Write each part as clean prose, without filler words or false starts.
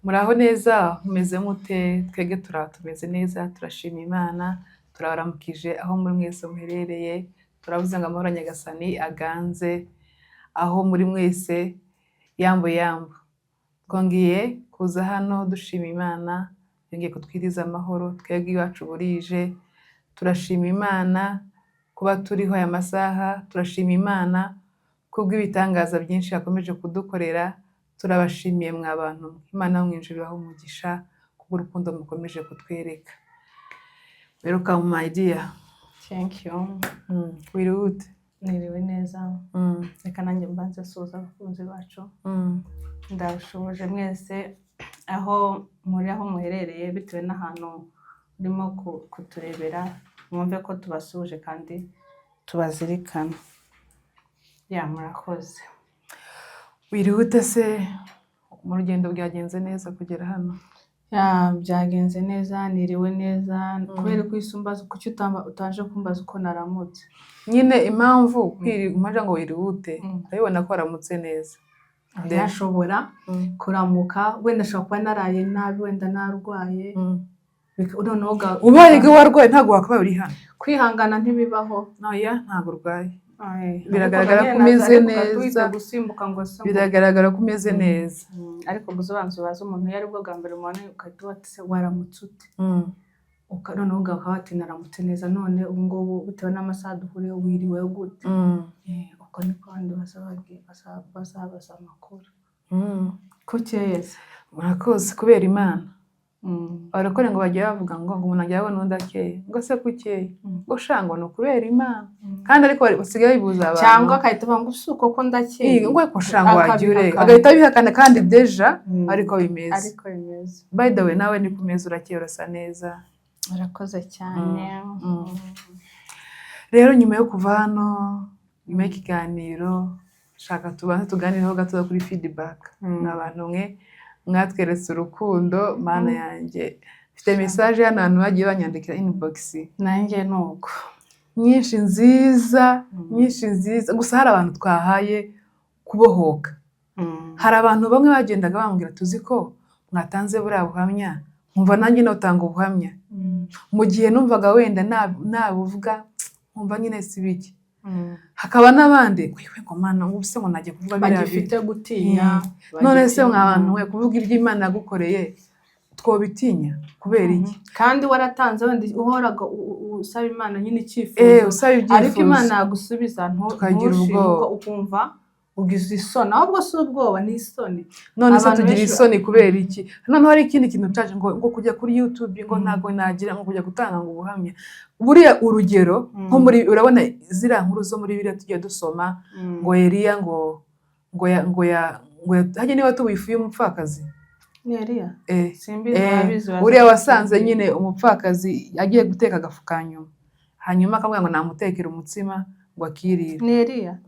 Muraho neza mumeze mute? Twebwe tumeze neza turashima Imana, turabaramukije aho muri mwese muherereye, turavuze ngo amahoro Nyagasani aganze aho muri mwese yambo yambo. Twongeye kuza hano dushima Imana, yongeye kutwiriza amahoro, twebwe iwacu burije, turashima Imana kuba turiho aya masaha, turashima Imana kubw'ibitangaza byinshi yakomeje kudukorera. Turabashimiye mwa bantu, Imana mwinjira aho umugisha kubw'urukundo mukomeje kutwereka. Welcome my dear. Thank you. Wirute. Niriwe neza. Reka nanjye mbanze soza abakunzi bacu. Ndabashoboje mwese aho muri aho muherereye bitewe n'ahantu urimo kuturebera, mwumve ko tubasuje kandi tubazirikana. Ya murakoze. Wirute se mu rugendo byagenze neza kugera hano? Ya byagenze neza, niriwe neza, kubera ko isumbaza kuki utaje kumbaza uko naramutse. Nyine impamvu umaje ngo wirute, urabibona ko waramutse neza. Ndashobora kuramuka, wenda ashobora kuba naraye nabi, wenda narwaye. Noneho ubaye warwaye ntago wakabaye uri hano. Kwihangana ntibibaho. Oya ntago urwaye. Biragaragara ko umeze neza, biragaragara ko umeze neza. Ariko gusobanura baza umuntu yari bwo bwa mbere umuntu ukahita wati waramutse ute, noneho ukaba wati naramutse neza, none ubu ngubu bitewe n'amasaha duhuriye wiriwe gute. Uko niko abandi bazabaza amakuru. Kukeye murakoze kubera Imana. Abarakore ngo bagiye bavuga ngo umuntu ajya abona undi akeye, ngo se kukeye, ngo shangwa no kubera Imana. Kandi ariko basigaye bibuza abantu, cyangwa akahita banga usuko ko ndakeye, ngo ko shangwa wagiye agahita bihakana kandi deja ariko bimeze. By the way nawe ni kumeza urakeye urasa neza. Urakoze cyane. Rero nyuma yo kuva hano, nyuma y'ikiganiro shaka tubanze tuganireho gato kuri feedback. N'abantu mwatweretse urukundo, Mana yanjye mfite message hano abantu bagiye banyandikira inbox, nanjye nuko nyinshi nziza, gusa hari abantu twahaye kubohoka. Hari abantu bamwe bagendaga bambwira tuzi ko mwatanze buriya buhamya, nkumva nanjye notanga ubuhamya. Mu gihe numvaga wenda nabuvuga nkumva nyine sibiki. Hakaba n'abandi ngo Mana ubuse ngo nagiye kuvuga biriya bifite gutinya. None se mwabantu kuvuga iby'Imana yagukoreye twobitinya kubera iki? Kandi waratanze wenda uhoraga usaba Imana nyine icyifuzo, usaba ibyifuzo, ariko Imana yagusubiza tukagira ubwoba, ukumva ugize isoni. Ahubwo si ubwoba ni isoni. None se tugira isoni kubera iki? Noneho hari ikindi kintu cyaje ngo kujya kuri YouTube ngo ntago nagira ngo kujya gutanga ngo ubuhamya. Buriya urugero nko muri urabona zira nkuru zo muri Bibiliya tugiye dusoma ngo Eliya ngo hajye niba tubifuye umupfakazi. Ni Eliya? Simbizi babizi. Uriya wasanze nyine umupfakazi agiye guteka agafukanyuma, hanyuma akamubwira ngo namutekera umutsima ngo akirire. Ni Eliya?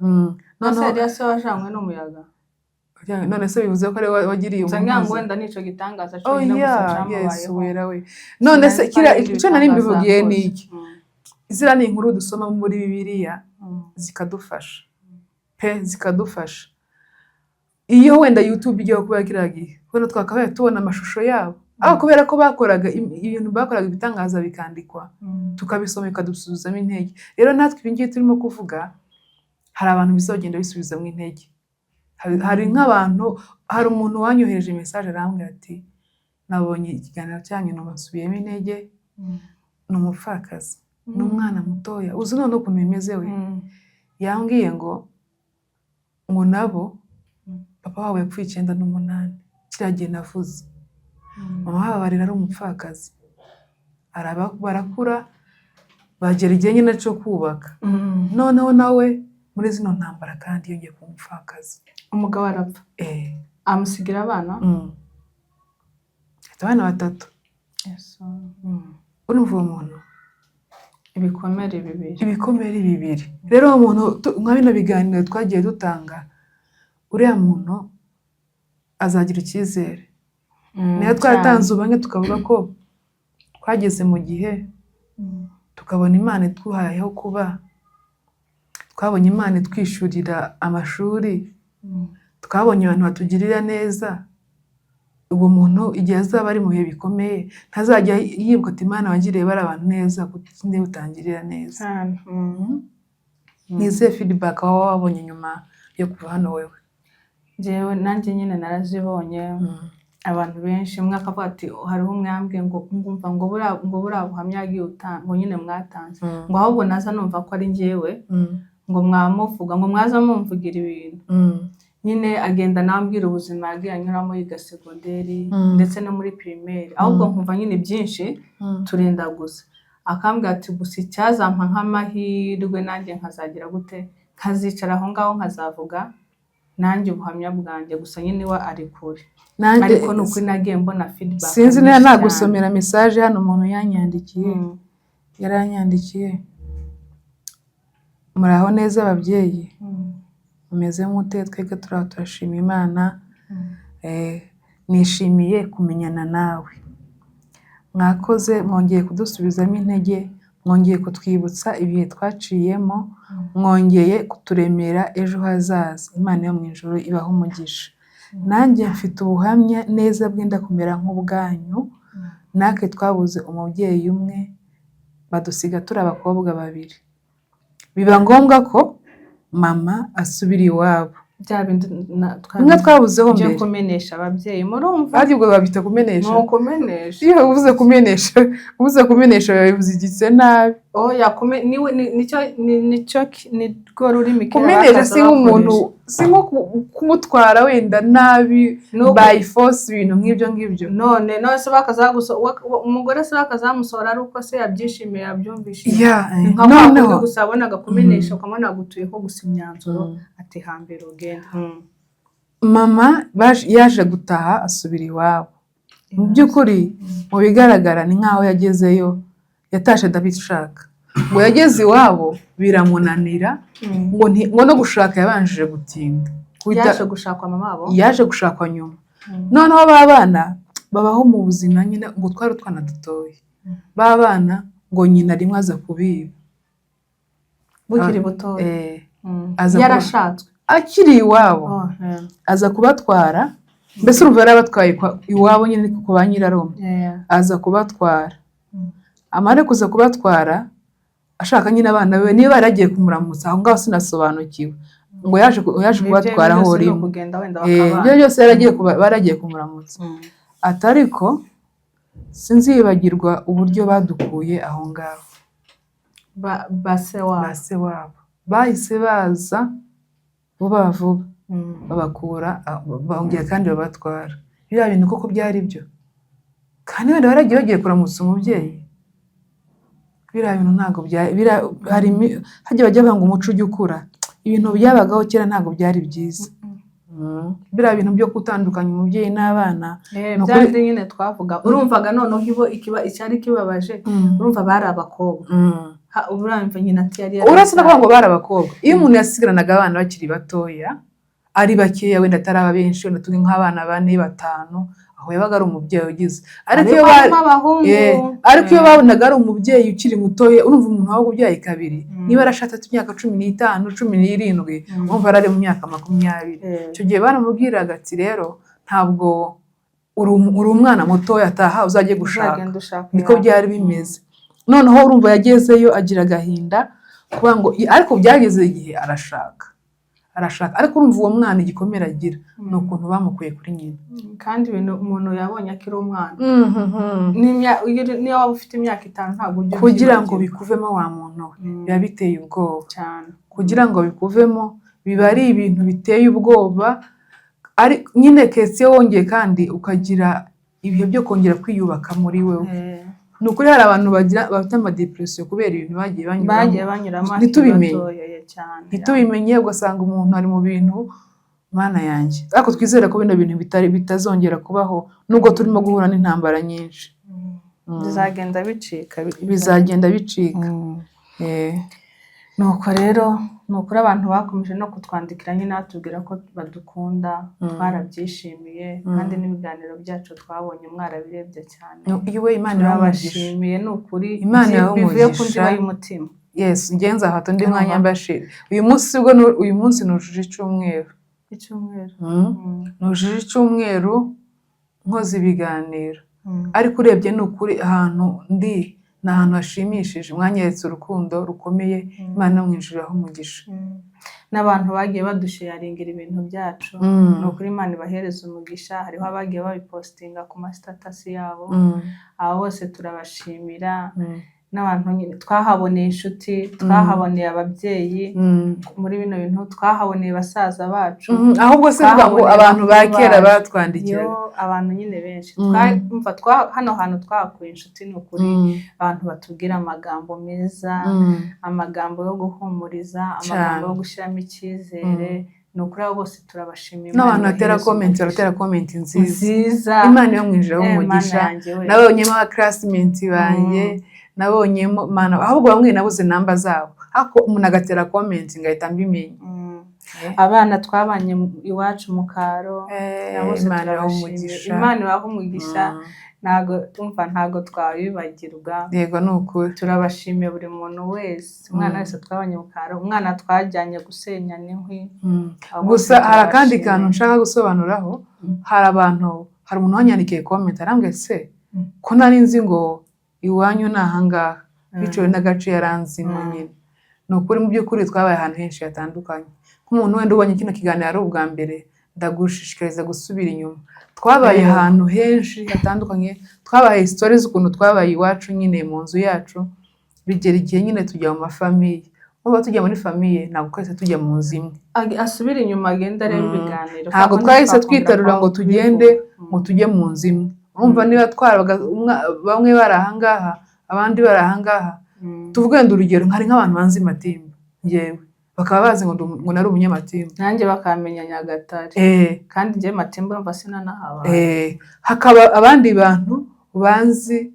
None Eliya se wajanywe n'umuyaga? None se bivuze ko ari wagiriye umuyaga ngo wenda nico gitangaza cyo nyine gusacamubayeho. None se icyo nari mbivugiye ni iki? Zira ni inkuru dusoma muri Bibiliya zikadufasha pe, zikadufasha. Iyo wenda YouTube igiye kuba kiragiye, hano twakabaye tubona amashusho yabo, kubera ko bakoraga ibintu, bakoraga ibitangaza bikandikwa, tukabisoma bikadusubizamo intege. Rero natwe ibingiye turimo kuvuga hari abantu bizogenda bisubizamo intege. Hari nk'abantu, hari umuntu wanyohereje message arambwira ati nabonye ikiganiro cyanyu numusubiyemo intege, n'umupfakazi n'umwana mutoya, uzi none ukuntu bimeze we. Yambwiye ngo nabo papa wabo yapfuye 98 kiragiye navuze, mama wabo barera ari umupfakazi, barakura bagera igihe nyine cyo kubaka. Noneho nawe muri zino ntambara kandi yongeye kuba umupfakazi. Umugabo arapfa, amusigira abana, abana 3. Urumva uwo muntu ibikomere bibiri. Rero umuntu nka bino biganiro twagiye dutanga, uriya muntu azagira icyizere. Niyo twatanze ubanye tukavuga ko twageze mu gihe tukabona Imana itwuhayeho kuba, twabonye Imana itwishyurira amashuri, twabonye abantu batugirira neza, uwo muntu igihe azaba ari mu bihe bikomeye ntazajya yibuka ati Imana wangiriye bari abantu neza kuko ndi butangirira neza. Ni izihe feedback waba wabonye nyuma yo kuva hano wewe? Jewe nanjye nyine narazibonye abantu benshi umwe akavuga ati hariho umwe yambwiye ngo ngumva ngo buriya buhamya yagiye utanga ngo nyine mwatanze ngo ahubwo naza numva ko ari njyewe ngo mwamuvuga ngo mwaza mumvugira ibintu nyine agenda nambwira ubuzima yagiye anyuramo yiga segonderi ndetse no muri primaire ahubwo nkumva nyine byinshi turenda gusa akambwira ati gusa icyazampa nk'amahirwe nanjye nkazagira gute nkazicara aho ngaho nkazavuga nanjye ubuhamya bwanjye gusa nyine wa ari kure ariko nuko nagiye mbona feedback. Sinzi niba nagusomera message hano umuntu yanyandikiye yaranyandikiye muraho neza ababyeyi umeze mute twebwe turashima Imana nishimiye kumenyana nawe mwakoze mwongeye kudusubizamo intege mwongeye kutwibutsa ibihe twaciyemo mwongeye kuturemera ejo hazaza Imana yo mu ijuru ibaho umugisha nanjye mfite ubuhamya neza bwenda kumera nk'ubwanyu natwe twabuze umubyeyi umwe badusiga turi abakobwa babiri biba ngombwa ko mama asubira iwabo bya bindi umwe twabuzeho mbere kumenesha ababyeyi murumva ariko ubwo babita kumenesha no kumenesha iyo uvuze kumenesha bivuze igitse nabi oya nicyo nirwo rurimi kumenesha si nk'umuntu si nko kumutwara wenda nabi by force ibintu nk'ibyo none se umugore se bakazamusora ari uko se yabyishimiye yabyumvishije noneho gusa abonaga kumenesha ukamona gutuyeho gusa imyanzuro ati hambere ugenda mama yaje gutaha asubira iwabo mu by'ukuri mu bigaragara ni nkaho yagezeyo yatashe ndabishaka ngo yageze iwabo biramunanira ngo no gushaka yabanjije gutinda yaje gushakwa mama wabo yaje gushakwa nyuma noneho babana babaho mu buzima nyine ngo twari utwana dutoye babana ngo nyina rimwe aza kubiba bukiri butoye yarashatswe akiri iwabo aza kubatwara mbese urumva yarabatwaye iwabo nyine kuko ba nyirarume aza kubatwara amare kuza kubatwara ashaka nyine abana be niba yaragiye kumuramutsa aho ngaho sinasobanukiwe ngo yaje kubatwara aho rimwe ibyo byose baragiye kumuramutsa atariko sinzibagirwa uburyo badukuye aho ngaho base wabo bahise baza vuba babakura bongera kandi babatwara biriya bintu koko byari byo kandi wenda baragiye bagiye kuramutsa umubyeyi biriya bintu ntabwo hajya bajya banga umuco ujya ukura ibintu byabagaho kera ntabwo byari byiza biriya bintu byo gutandukanya umubyeyi n'abana byari nyine twavuga urumvaga noneho icyari kibabaje urumva bari abakobwa urumva nyine ati yari uretse no kuvuga ngo bari abakobwa iyo umuntu yasigaranaga abana bakiri batoya ari bakeya wenda ataraba benshi wenda tuzi nk'abana 4 5 aho yabaga ari umubyeyi ugize ariko iyo babonaga ari umubyeyi ukiri mutoya urumva umuntu wawe ubyaye kabiri niba arashatse imyaka 15 17 urumva ari mu myaka 20 icyo gihe baramubwiraga ati rero ntabwo uri umwana mutoya ataha uzajye gushaka niko byari bimeze noneho urumva yagezeyo agira agahinda kuba ngo ariko byageze igihe arashaka ariko urumva uwo mwana igikomere agira ni ukuntu bamukuye kuri nyina kandi ibintu umuntu yabonye akiri umwana niyo waba ufite imyaka 5 ntabwo ujya kugira ngo bikuvemo wa muntu we biba biteye ubwoba cyane kugira ngo bikuvemo biba ari ibintu biteye ubwoba ari nyine kese wongeye kandi ukagira ibihe byo kongera kwiyubaka muri wewe ni ukuri hari abantu bafite amadepresiyo kubera ibintu bagiye banyuramo ntitubimenye ugasanga umuntu ari mu bintu mana yanjye ariko twizere ko bino bintu bitazongera kubaho nubwo turimo guhura n'intambara nyinshi bizagenda bicika nuko rero ni ukuri abantu bakomeje no kutwandikira nyine batubwira ko badukunda twarabyishimiye kandi n'ibiganiro byacu twabonye mwarabirebye cyane iwe Imana irabashimiye ni ukuri bivuye ku ndiba y'umutima yes ngenza hato ndi mwanya mbashira uyu munsi nujuje icyumweru nujuje icyumweru nkoze ibiganiro ariko urebye ni ukuri ahantu ndi ni ahantu hashimishije, mwanyeretse urukundo rukomeye, Imana mwinjiraho umugisha. N'abantu bagiye badusharingira ibintu byacu, ni ukuri Imana ibahereza umugisha. Hariho abagiye babipostinga ku mastatasi yabo, abo bose turabashimira. N'abantu nyine twahaboneye inshuti, twahaboneye ababyeyi, muri bino bintu twahaboneye basaza bacu, ahubwo se vuga ngo abantu ba kera batwandikiye, abantu nyine benshi hano hantu twahakuye inshuti. Ni ukuri abantu batubwira amagambo meza, amagambo yo guhumuriza, amagambo yo gushyiramo icyizere. Ni ukuri abo bose turabashimira. N'abantu batera komenti nziza, Imana yo mwinjiraho umugisha. Nabonyemo abaklassimenti banjye, nabonyemo mana, ahubwo bamwe nabuze namba zabo, ariko umuntu agatera comment ngahita mbimenya. Abana twabanye iwacu mu Karo, Imana y'umugisha, Imana ibaha umugisha. ntago twabibagirwa. Yego ni ukuri. Turabashimiye buri muntu wese, umwana wese twabanye mu Karo, umwana twajyanye gusenya n'inkwi. Gusa hari akandi kantu nshaka gusobanuraho. Hari umuntu wanyandikiye comment arambwira se ko nari nzi ngo iwanyu ni ahangaha, bitewe n'agace yaranzimo nyine. Ni ukuri mu by'ukuri twabaye ahantu henshi hatandukanye. Nk'umuntu wenda ubonye kino kiganiro ari ubwa mbere, ndagushishikariza gusubira inyuma. Twabaye ahantu henshi hatandukanye, twabaye stories ukuntu twabaye iwacu nyine mu nzu yacu, bigera igihe nyine tujya mu mafamiye. Muba tujya muri famiye ntabwo twese tujya mu nzu imwe. Asubira inyuma agenda areba ibiganiro. Ntabwo twahise twitarura ngo tugende ngo tujye mu nzu imwe. Urumva niba twarabaga bamwe bari ahangaha abandi bari ahangaha, tuvuge urugero nkari nk'abantu banzi Matimba ngewe, bakaba bazi ngo nari umunyamatimba, nanjye bakamenya Nyagatare, kandi ngewe Matimba urumva sinanahaba. Hakaba abandi bantu banzi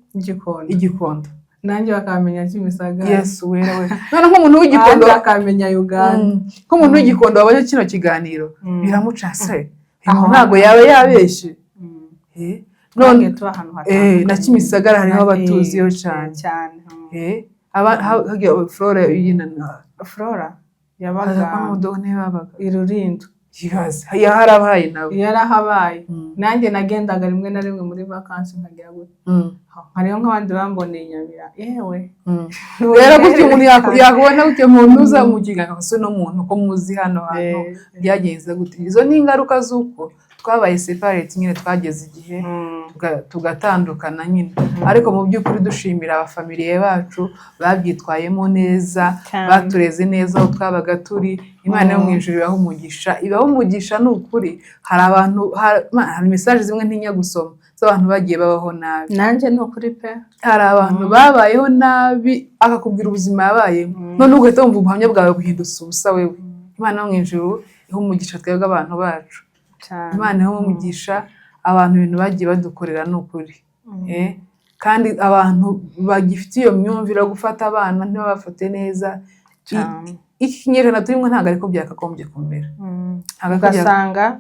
Igikondo, nanjye bakamenya Kimisagara. Yesu wera we. None nk'umuntu w'Igikondo bakamenya Uganda, nk'umuntu w'Igikondo wabonye kino kiganiro biramucase, ntabwo yaba yabeshe. None tuba ahantu hatandukanye, na Kimisagara hariho abatuziyo cyane. Flora yabaga Irulindo, yarahabaye nawe. Yarahabaye. Nanjye nagendaga rimwe na rimwe muri vacances nkagira gute. Hariho nk'abandi bamboneye Nyamira. Yewe. Rero gutyo umuntu yakubona gutyo umuntu uza mu kiganiro se no muntu ko muzi hano hantu byagenze gute. Izo ni ingaruka z'uko twabaye separate nyine, twageze igihe tugatandukana nyine. Ariko mu by'ukuri dushimira abafamiliye bacu babyitwayemo neza, batureze neza aho twabaga turi. Imana yo mwinjira ibaho umugisha ni ukuri. Hari abantu hari message zimwe ntinya gusoma z'abantu bagiye babaho nabi. Nanjye ni ukuri pe, hari abantu babayeho nabi akakubwira ubuzima yabayemo, none ugahita wumva ubuhamya bwawe buhindutse ubusa wewe. Imana yo mwinjira iho umugisha twebwe abantu bacu. Imana yo umugisha abantu ibintu bagiye badukorera ni ukuri. Kandi abantu bagifite iyo myumvire yo gufata abana ntibabafate neza. Iki kinyejana turimo ntabwo ariko byakagombye kumera. Ugasanga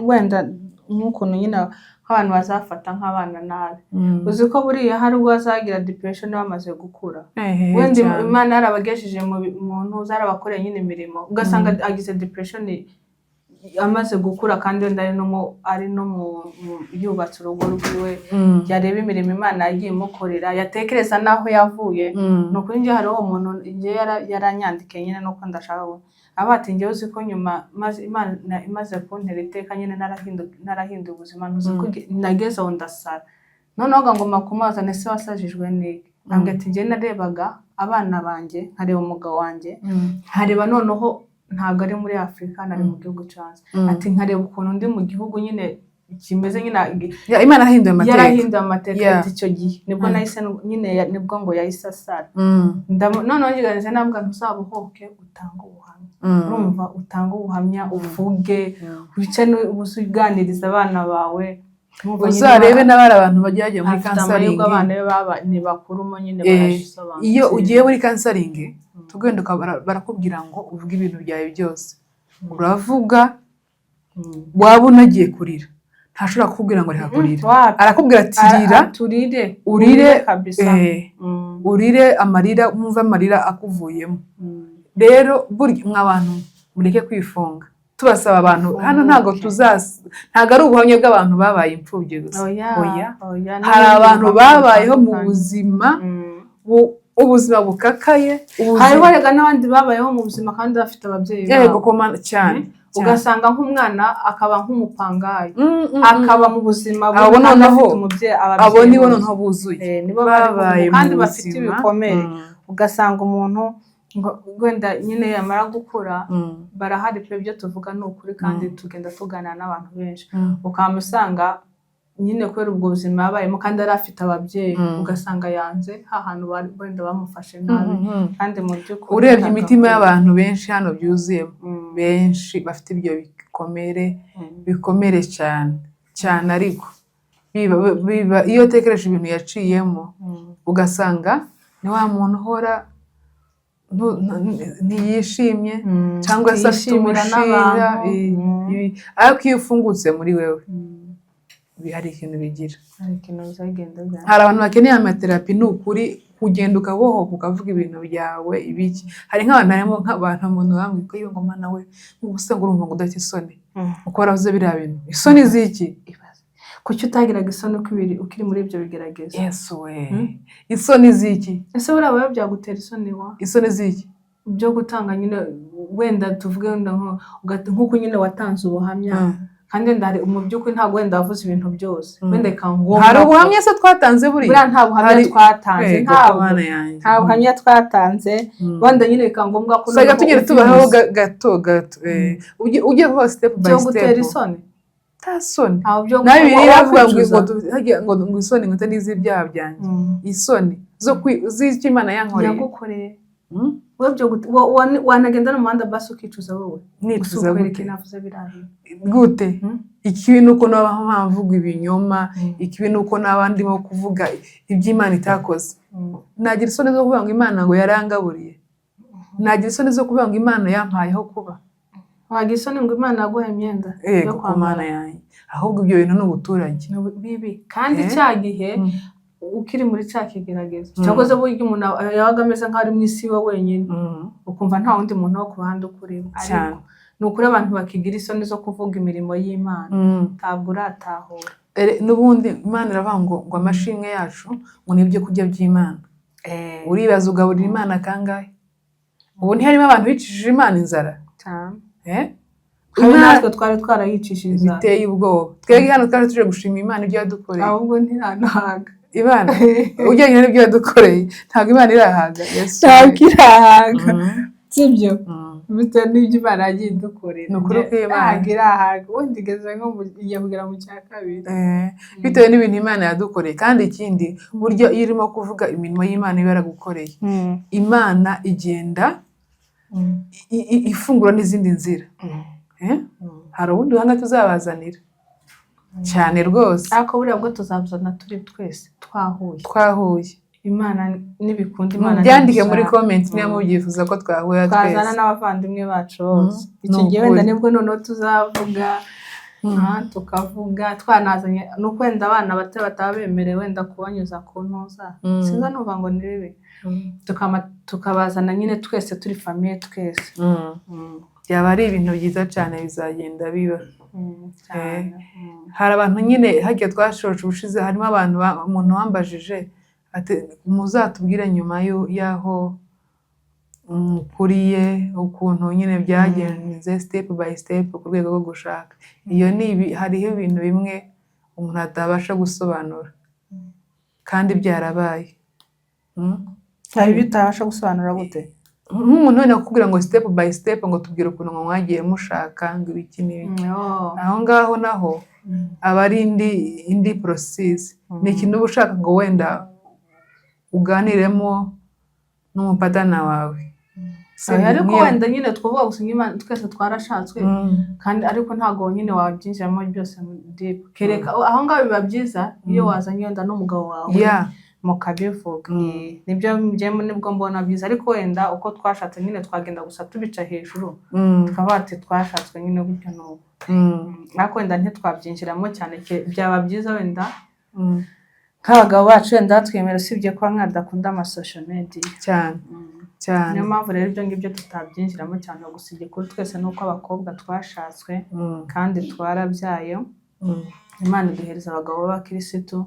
wenda nk'ukuntu nyine nk'abantu bazafata nk'abana nabi. Uzi ko buriya hari ubwo bazagira depression bamaze gukura. Wenda Imana yarabagejeje mu muntu zarabakoreye nyine imirimo, ugasanga agize depression amaze gukura, kandi wenda ari no mu yubatse urugo rwiwe, yareba imirimo Imana yagiye imukorera, yatekereza naho yavuye. Nuko nje hari uwo muntu nje yaranyandikiye nyine nuko ndashaka abati ngewe uzi ko nyuma Imana imaze kuntera iteka nyine narahinduye ubuzima, nuzi ko nageze aho ndasara. Noneho ngomba kumaza nese wasajijwe n'iki. Nambwe ati nje narebaga abana banjye, nkareba umugabo wanjye, nkareba noneho ntabwo ari muri Afrika, nari mu gihugu cyanze. Ati nkareba ukuntu ndi mu gihugu nyine kimeze nyine Imana yarahinduye amateka icyo gihe. Nibwo nahise nyine nibwo ngo yahise asara. Noneho ngiganize nambwa ntuzabuhoke utanga ubuhamya. Urumva utanga ubuhamya, uvuge, wice ubuganiriza abana bawe. Uzarebe n'abari abantu bagiye muri counseling, abana ni bakurumo nyine barashisobanura. Iyo ugiye muri counseling tugenda barakubwira ngo uvuge ibintu byawe byose. Uravuga waba unagiye kurira, ntashobora kukubwira ngo reka kurira. Arakubwira ati rira, urire kabisa, urire amarira, umva amarira akuvuyemo. Rero burya mw'abantu mureke kwifunga. tubasaba abantu hano ntago ntago ari ubuhamya bw'abantu babaye imfubyi gusa oya hari abantu babayeho mu buzima ubuzima bukakaye hariho rega n'abandi babayeho mu buzima kandi bafite ababyeyi yego cyane ugasanga nk'umwana akaba nk'umupangayi akaba mu buzima abo nibo noneho buzuye nibo babaye kandi bafite ibikomere ugasanga umuntu wenda nyine yamara gukura barahari pe byo tuvuga ni ukuri kandi tugenda tuganira n'abantu benshi ukamusanga nyine kubera ubwo buzima yabayemo kandi ari afite ababyeyi ugasanga yanze hahantu wenda bamufashe nabi kandi mu by'ukuri urebye imitima y'abantu benshi hano byuzuyemo benshi bafite ibyo bikomere cyane ariko iyo utekereje ibintu yaciyemo ugasanga ni wa muntu uhora ntiyishimye cyangwa se afite umushinga ariko iyo ufungutse muri wewe hari ikintu bigira hari abantu bakeneye amaterapi ni ukuri kugenda ukabohoka ukavuga ibintu byawe ibiki hari nk'abantu umuntu bamwe ko iyo ngoma nawe nk'ubusa ngo urumva ngo udafite isoni uko waravuze biriya bintu isoni z'iki kuki utagiraga isoni ukiri muri ibyo bigerageza yesu we isoni z'iki ese buriya byagutera isoni isoni z'iki byo gutanga nyine wenda tuvuge nk'uko nyine watanze ubuhamya kandi mu by'ukuri ntabwo wenda wavuze ibintu byose wenda ikangomba hari ubuhamya se twatanze buriya nta buhamya twatanze nta buhamya twatanze wenda nyine ikangombwa ko usanga tugenda tubaho gato ujye kuba step by step byo gutera isoni nta soni nawe bibiri bavuga ngo isoni ngo n'iz'ibyaha byanjye isoni z'icyo Imana yagukoreye wanagenda no muhanda basi ukicuza wowe nicuza gute ikibi nuko naba mvuga ibinyoma ikibi nuko naba ndimo kuvuga iby'Imana itakoze nagira isoni zo kuvuga ngo Imana ngo yarangaburiye nagira isoni zo kuvuga ngo Imana yampayeho kuba wagira isoni ngo Imana yaguhaye imyenda yo kwambara yanjye ahubwo ibyo bintu n'ubuturage bibi kandi cya gihe ukiri muri cya kigerageza cyangwa se burya umuntu yabaga ameze nk'aho ari mu isi we wenyine ukumva nta wundi muntu wo ku ruhande ukureba ariko ni ukuri abantu bakigira isoni zo kuvuga imirimo y'Imana ntabwo uratahura n'ubundi Imana iravuga ngo amashimwe yacu ngo ni ibyo kurya by'Imana uribaza ugaburira Imana kangahe ubu ntiharimo abantu bicishije Imana inzara natwe twari twarayicishije inzara biteye ubwoba twebwe hano twari tuje gushima Imana ibyo yadukoreye ahubwo ntirahaga Imana ujyanye n'ibyo yadukoreye ntabwo Imana irahaga ntabwo irahaga sibyo bitewe n'ibyo Imana yagiye idukorera ni ukuri ko Imana irahaga ubundi igeze nko kugera mu cya kabiri bitewe n'ibintu Imana yadukoreye kandi ikindi buryo iyo urimo kuvuga imirimo y'Imana iba yaragukoreye Imana igenda ifungura n'izindi nzira hari ubundi buhanga tuzabazanira cyane rwose ariko buriya bwo tuzabuzana turi twese twahuye Imana n'ibikunda Imana byandike muri comment niba mubyifuza ko twahuye twese twazana n'abavandimwe bacu bose iki gihe wenda nibwo noneho tuzavuga tukavuga twanazanye nuko wenda abana bato bataba bemerewe wenda kubanyuza ku ntuza sinza numva ngo ni bibi tukabazana nyine twese turi famiye twese byaba ari ibintu byiza cyane bizagenda biba hari abantu nyine hagiye twashoje ubushize harimo abantu umuntu wambajije ati muzatubwire nyuma y'aho mukuriye ukuntu nyine byagenze step by step ku rwego rwo gushaka iyo hariho ibintu bimwe umuntu atabasha gusobanura kandi byarabaye hari bitabasha gusobanura gute nk'umuntu wenda kukubwira ngo step by step ngo tubwire ukuntu ngo mwagiye mushaka ngo ibiki n'ibiki aho ngaho naho aba ari indi process ni ikintu uba ushaka ngo wenda uganiremo n'umupatana wawe ariko wenda nyine twavuga gusa Imana twese twarashatswe kandi ariko ntabwo nyine wabyinjiramo byose deep kereka aho ngaho biba byiza iyo wazanye wenda n'umugabo wawe mukabivuga nibyo njyemo nibwo mbona byiza ariko wenda uko twashatse nyine twagenda gusa tubica hejuru tukaba ati twashatswe nyine gutyo n'ubu ariko wenda ntitwabyinjiramo cyane byaba byiza wenda nk'abagabo bacu wenda twemera usibye kuba mwadakunda amasocial media cyane cyane. Niyo mpamvu rero ibyo ngibyo tutabyinjiramo cyane, gusa igikuru twese nuko abakobwa twashatswe kandi twarabyaye. Imana iduhereza abagabo b'abakirisitu,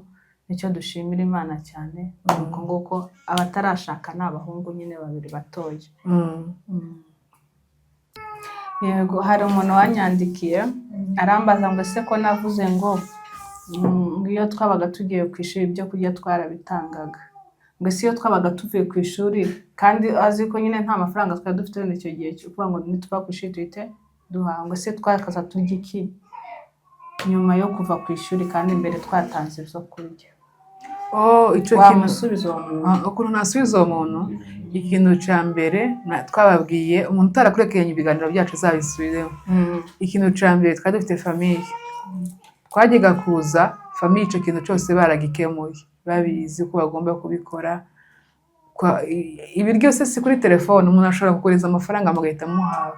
nicyo dushimira Imana cyane. Nuko nguko abatarashaka ni abahungu nyine babiri batoya. Yego, hari umuntu wanyandikiye arambaza ngo ese ko navuze ngo iyo twabaga tugiye ku ishuri ibyo kurya twarabitangaga, ngo ese iyo twabaga tuvuye ku ishuri kandi azi ko nyine nta mafaranga twari dufite muri icyo gihe cyo kuvuga ngo nituva ku ishuri tuhite duhaha, ngo ese twakaza turya iki nyuma yo kuva ku ishuri kandi mbere twatanze ibyo kurya? Icyo wamusubiza uwo muntu? Ukuntu nasubiza uwo muntu, ikintu cya mbere twababwiye, umuntu utarakurikiranye ibiganiro byacu azabisubiremo. Ikintu cya mbere twari dufite famiye, twajyaga kuza famiye icyo kintu cyose baragikemuye, babizi ko bagomba kubikora. Ibiryo se si kuri telefone, umuntu ashobora kukohereza amafaranga mugahita muhaha.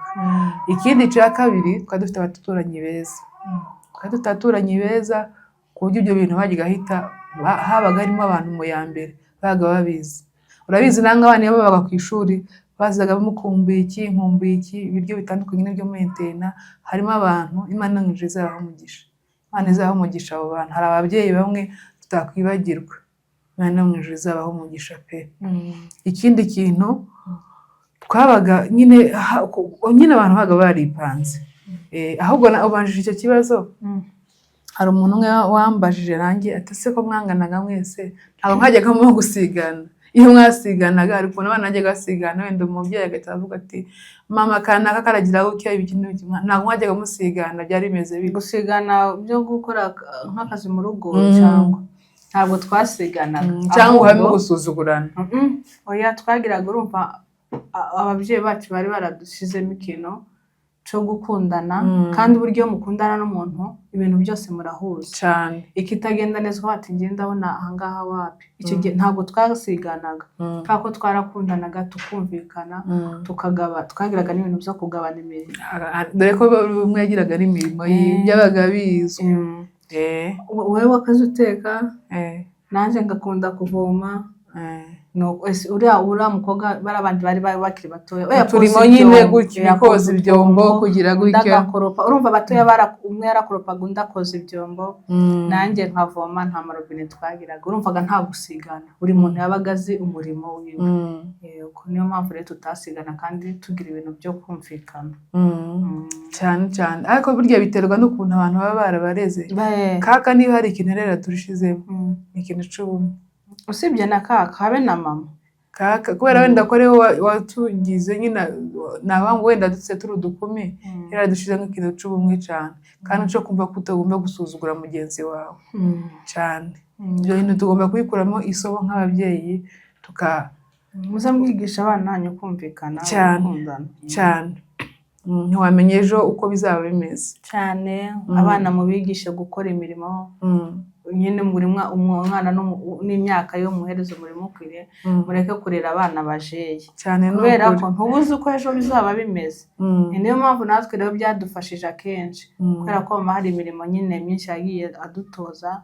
Ikindi cya kabiri, twari dufite abaturanyi beza, ku buryo ibyo bintu bajyaga ahita habaga harimo abantu mu ya mbere babaga babizi. Urabizi nange abana iyo babaga ku ishuri bazaga bamukumbuye iki, nkumbuye iki, ibiryo bitandukanye n'ibyo muri interina. Harimo abantu Imana nyinshi izabaha umugisha, Imana izabaha umugisha abo bantu. Hari ababyeyi bamwe tutakwibagirwa, Imana nyinshi izabaha umugisha pe. Ikindi kintu twabaga nyine abantu babaga baripanze. Ahubwo ubanjije icyo kibazo, hari umuntu umwe wambajije nanjye ati ese ko mwanganaga mwese ntabwo mwajyaga mu gusigana? Iyo mwasiganaga hari ukuntu abana bajyaga basigana, wenda umubyeyi agahita avuga ati mama kanaka karagira gutya ibiki n'ibiki, ntabwo mwajyaga musigana? Byari bimeze bite? Gusigana byo gukora nk'akazi mu rugo cyangwa ntabwo twasiganaga, cyangwa harimo gusuzugurana? Oya, twagiraga, urumva ababyeyi bacu bari baradushyizemo ikintu cyo gukundana, kandi uburyo iyo mukundana n'umuntu ibintu byose murahuza cyane. Ikitagenda neza bati ngiye ndabona ahangaha wapi, icyo gihe ntabwo twasiganaga kubera ko twarakundanaga tukumvikana, twagiraga n'ibintu byo kugabana imirimo, dore ko umwe yagiraga n'imirimo yabaga bizwi. wowe wakazi uteka, nanjye ngakunda kuvoma. uriya mukobwa bari abandi bari bakiri batoya, turimo nyine gutya koza ibyombo kugira gutya, urumva abatoya umwe yarakoropaga undi akoza ibyombo, nanjye nkavoma. Nta marobine twagiraga, urumvaga nta gusigana, buri muntu yabaga azi umurimo wiwe. Niyo mpamvu rero tutasigana kandi tugira ibintu byo kumvikana cyane cyane. Ariko burya biterwa n'ukuntu abantu baba barabareze. Kaka niba hari ikintu rero turushizemo ni ikintu c'ubumwe, usibye na kaka habe na mama. Kaka kubera wenda ko ariho watugize nyine nabangu wenda dutse turi udukumi, yaradushize nk'ikintu c'ubumwe cyane, kandi cyo kumva ko utagomba gusuzugura mugenzi wawe cyane. Ibyo bintu tugomba kubikuramo isomo nk'ababyeyi, muzamwigisha abana banyu kumvikana cyane. Ntiwamenye ejo uko bizaba bimeze cyane. Abana mubigishe gukora imirimo nyine, umwana n'imyaka yo muhereza umurimo ukwiriye, mureke kurera abana bajeye cyane, kubera ko ntubuzi uko ejo bizaba bimeze. Niyo mpamvu natwe rero byadufashije akenshi, kubera ko hari imirimo nyine myinshi yagiye adutoza,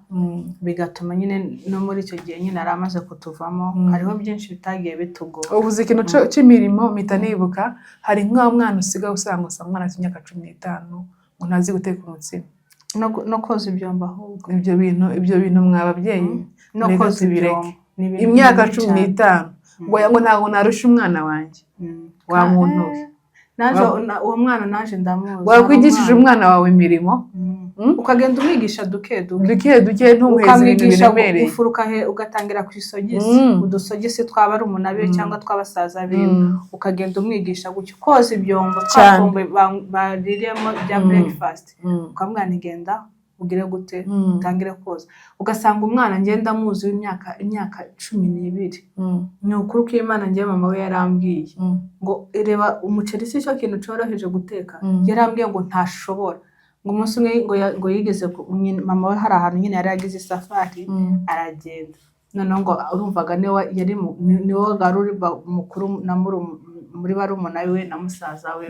bigatuma nyine no muri icyo gihe nyine ari amaze kutuvamo, hariho byinshi bitagiye bitugora. Uvuze ikintu cy'imirimo mpita nibuka, hari nk'umwana usigaye usanga umwana w'imyaka 15 ngo ntazi guteka umutsima no koza ibyombo. Ahubwo ibyo bintu mwababyeyi no koza ibyombo, imyaka 15 ngo ntabwo narusha umwana wanjye. Wa muntu we, uwo mwana naje ndamuzi. Wakwigishije umwana wawe imirimo, ukagenda umwigisha duke ntumuheze ibintu biremereye, ugatangira ku isogisi, udusogisi twaba ari umunabi cyangwa tw'abasaza biwe, ukagenda umwigisha gutyo koza ibyombo, twakombe baririyemo bya breakfast, ukamwana igenda ugire gute utangire koza. Ugasanga umwana ngenda muzi w'imyaka 12, ni ukuri ko Imana ngiye mama we yarambwiye ngo reba umuceri si cyo kintu cyoroheje guteka, yarambwiye ngo ntashobora. Ngo umunsi umwe ngo yigeze mama we hari ahantu nyine yari yagize isafari aragenda, noneho ngo urumvaga niwe garuri mukuru na muri barumuna we na musaza we.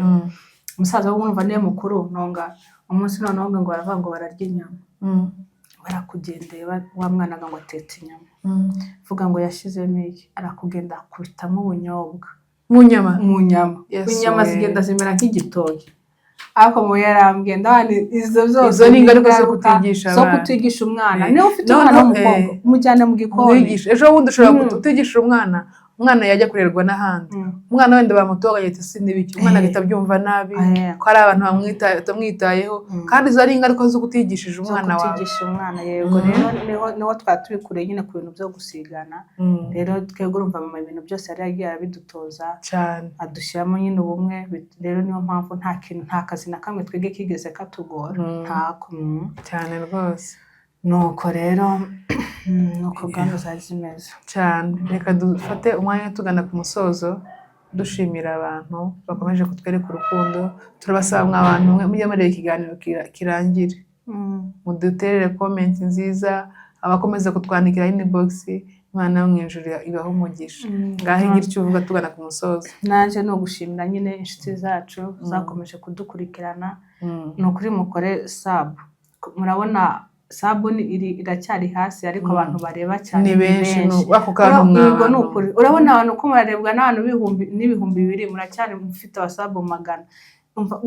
Musaza we urumva niwe mukuru, nonga umunsi noneho ngo baravuga ngo bararya inyama, barakugendeye wa mwana ngo atetse inyama, vuga ngo yashizemo iki, arakugenda akubitamo ubunyobwa, mu nyama inyama zigenda zimera nk'igitoki ariko mu yarambwiye ndabana izo zose izo ni ingaruka zo kutigisha umwana niba ufite umwana w'umukobwa umujyane mu gikoni ejo bundi ushobora kutigisha umwana yajya kurerwa n'ahandi umwana wenda bamutoga yita sinibiki umwana agahita abyumva nabi ko ari abantu bamwitayeho kandi izo ari ingaruka zo kutigishije umwana wawe kutigisha umwana yego rero niho twatubikuriye nyine ku bintu byo gusigana rero twebwe urumva mu bintu byose yari yagiye arabidutoza cyane adushyiramo nyine ubumwe rero niyo mpamvu nta kazi na kamwe twebwe kigeze katugora ntako cyane rwose nuko rero nuko gahunda zari zimeze cyane reka dufate umwanya tugana ku musozo dushimira abantu bakomeje kutwereka urukundo turabasaba mw'abantu mujye muri ikiganiro kirangire muduterere comment nziza abakomeza kutwandikira inbox Imana yo mw'ijuru ibaho umugisha ngaho igira icyo uvuga tugana ku musozo naje no gushimira nyine inshuti zacu zakomeje kudukurikirana ni ukuri mukore sub murabona sabuni iracyari hasi ariko abantu bareba cyane ni benshi bako kantu mwaba nukuri urabona abantu ko murarebwa n'abantu n'ibihumbi 200 muracyari mufite abasabu 100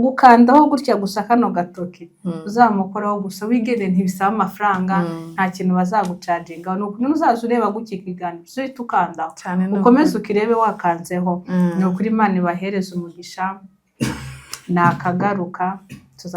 gukandaho gutya gusa kano gatoki uzamukoraho gusa wigende ntibisaba amafaranga nta kintu bazagucaginga nuko uzaza ureba gukikigana so tukanda ukomeze ukirebe wakanzeho ni ukuri Imana ibahereza umugisha nakagaruka